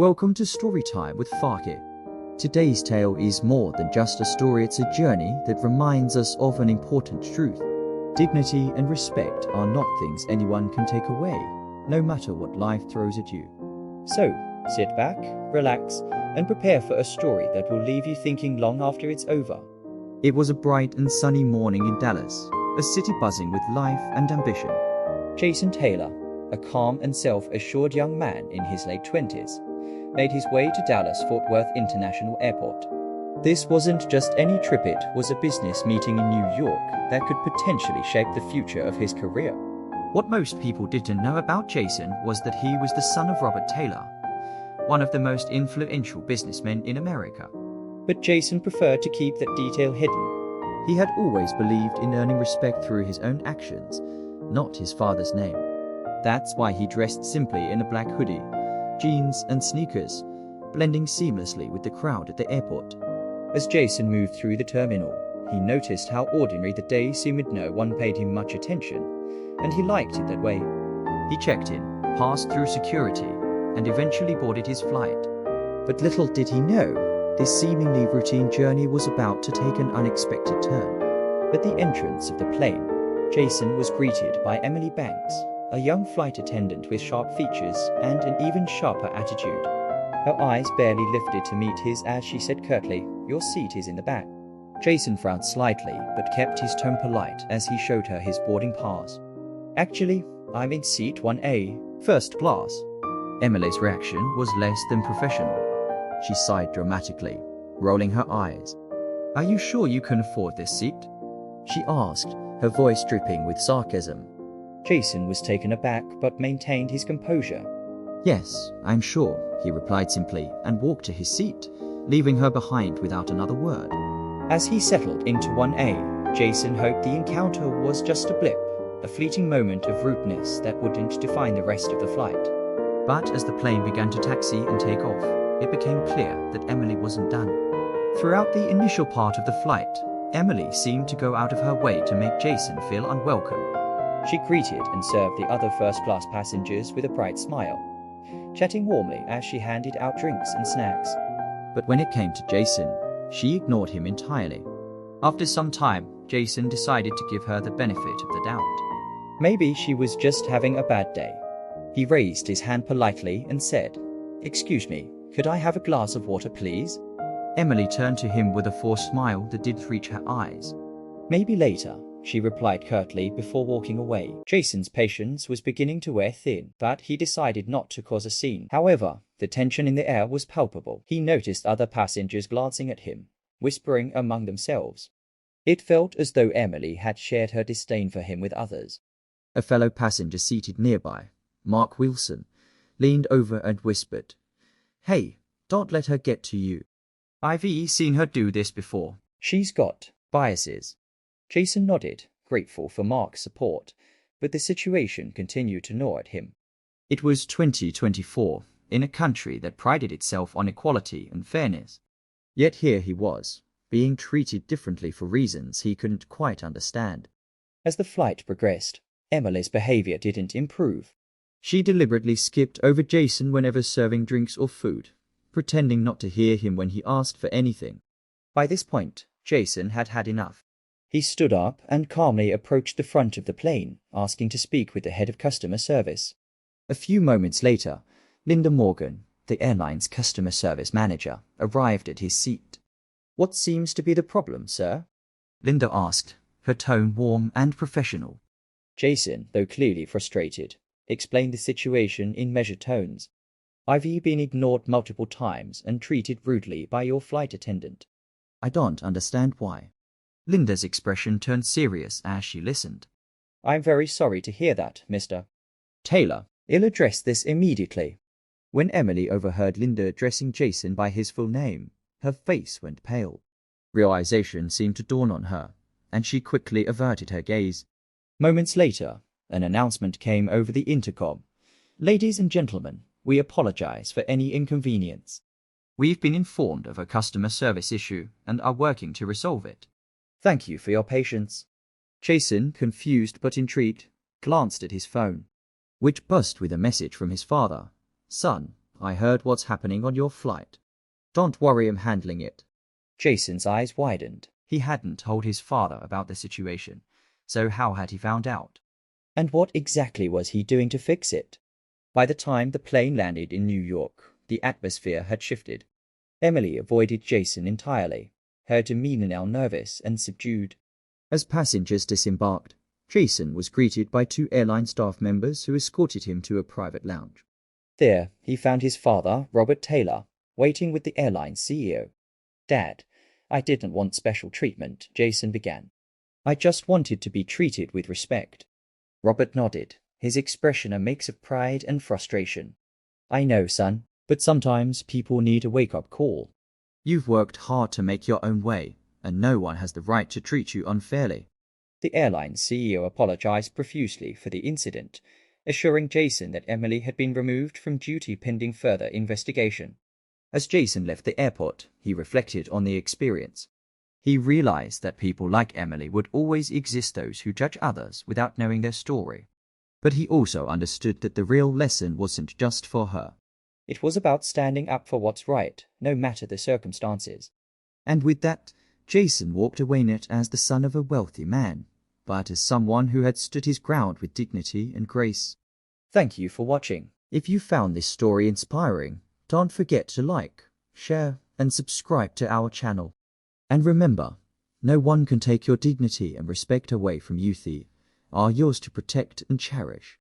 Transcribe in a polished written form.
Welcome to Storytime with Farkit. Today's tale is more than just a story, it's a journey that reminds us of an important truth. Dignity and respect are not things anyone can take away, no matter what life throws at you. So, sit back, relax, and prepare for a story that will leave you thinking long after it's over. It was a bright and sunny morning in Dallas, a city buzzing with life and ambition. Jason Taylor, a calm and self-assured young man in his late 20s, made his way to Dallas-Fort Worth International Airport. This wasn't just any trip, it was a business meeting in New York that could potentially shape the future of his career. What most people didn't know about Jason was that he was the son of Robert Taylor, one of the most influential businessmen in America. But Jason preferred to keep that detail hidden. He had always believed in earning respect through his own actions, not his father's name. That's why he dressed simply in a black hoodie, jeans and sneakers, blending seamlessly with the crowd at the airport. As Jason moved through the terminal, he noticed how ordinary the day seemed. No one paid him much attention, and he liked it that way. He checked in, passed through security, and eventually boarded his flight. But little did he know, this seemingly routine journey was about to take an unexpected turn. At the entrance of the plane, Jason was greeted by Emily Banks, a young flight attendant with sharp features and an even sharper attitude. Her eyes barely lifted to meet his as she said curtly, "Your seat is in the back." Jason frowned slightly but kept his tone polite as he showed her his boarding pass. "Actually, I'm in seat 1A, first class." Emily's reaction was less than professional. She sighed dramatically, rolling her eyes. "Are you sure you can afford this seat?" she asked, her voice dripping with sarcasm. Jason was taken aback but maintained his composure. "Yes, I'm sure," he replied simply and walked to his seat, leaving her behind without another word. As he settled into 1A, Jason hoped the encounter was just a blip, a fleeting moment of rudeness that wouldn't define the rest of the flight. But as the plane began to taxi and take off, it became clear that Emily wasn't done. Throughout the initial part of the flight, Emily seemed to go out of her way to make Jason feel unwelcome. She greeted and served the other first-class passengers with a bright smile, chatting warmly as she handed out drinks and snacks. But when it came to Jason, she ignored him entirely. After some time, Jason decided to give her the benefit of the doubt. Maybe she was just having a bad day. He raised his hand politely and said, "Excuse me, could I have a glass of water, please?" Emily turned to him with a forced smile that didn't reach her eyes. "Maybe later," she replied curtly before walking away. Jason's patience was beginning to wear thin, but he decided not to cause a scene. However, the tension in the air was palpable. He noticed other passengers glancing at him, whispering among themselves. It felt as though Emily had shared her disdain for him with others. A fellow passenger seated nearby, Mark Wilson, leaned over and whispered, "Hey, don't let her get to you. I've seen her do this before. She's got biases." Jason nodded, grateful for Mark's support, but the situation continued to gnaw at him. It was 2024, in a country that prided itself on equality and fairness. Yet here he was, being treated differently for reasons he couldn't quite understand. As the flight progressed, Emily's behavior didn't improve. She deliberately skipped over Jason whenever serving drinks or food, pretending not to hear him when he asked for anything. By this point, Jason had had enough. He stood up and calmly approached the front of the plane, asking to speak with the head of customer service. A few moments later, Linda Morgan, the airline's customer service manager, arrived at his seat. "What seems to be the problem, sir?" Linda asked, her tone warm and professional. Jason, though clearly frustrated, explained the situation in measured tones. "I've been ignored multiple times and treated rudely by your flight attendant." "I don't understand why." Linda's expression turned serious as she listened. "I'm very sorry to hear that, Mr. Taylor. I'll address this immediately." When Emily overheard Linda addressing Jason by his full name, her face went pale. Realization seemed to dawn on her, and she quickly averted her gaze. Moments later, an announcement came over the intercom. "Ladies and gentlemen, we apologize for any inconvenience. We've been informed of a customer service issue and are working to resolve it. Thank you for your patience." Jason, confused but intrigued, glanced at his phone, which buzzed with a message from his father. "Son, I heard what's happening on your flight. Don't worry, I'm handling it. Jason's eyes widened. He hadn't told his father about the situation, so how had he found out? And what exactly was he doing to fix it? By the time the plane landed in New York, the atmosphere had shifted. Emily avoided Jason entirely, her demeanor now nervous and subdued. As passengers disembarked, Jason was greeted by 2 airline staff members who escorted him to a private lounge. There, he found his father, Robert Taylor, waiting with the airline's CEO. "Dad, I didn't want special treatment," Jason began. "I just wanted to be treated with respect." Robert nodded, his expression a mix of pride and frustration. "I know, son, but sometimes people need a wake-up call." You've worked hard to make your own way, and no one has the right to treat you unfairly. The airline's CEO apologized profusely for the incident, assuring Jason that Emily had been removed from duty pending further investigation. As Jason left the airport, he reflected on the experience. He realized that people like Emily would always exist, those who judge others without knowing their story. But he also understood that the real lesson wasn't just for her. It was about standing up for what's right, no matter the circumstances. And with that, Jason walked away not as the son of a wealthy man, but as someone who had stood his ground with dignity and grace. Thank you for watching. If you found this story inspiring, don't forget to like, share, and subscribe to our channel. And remember, no one can take your dignity and respect away from you. They are yours to protect and cherish.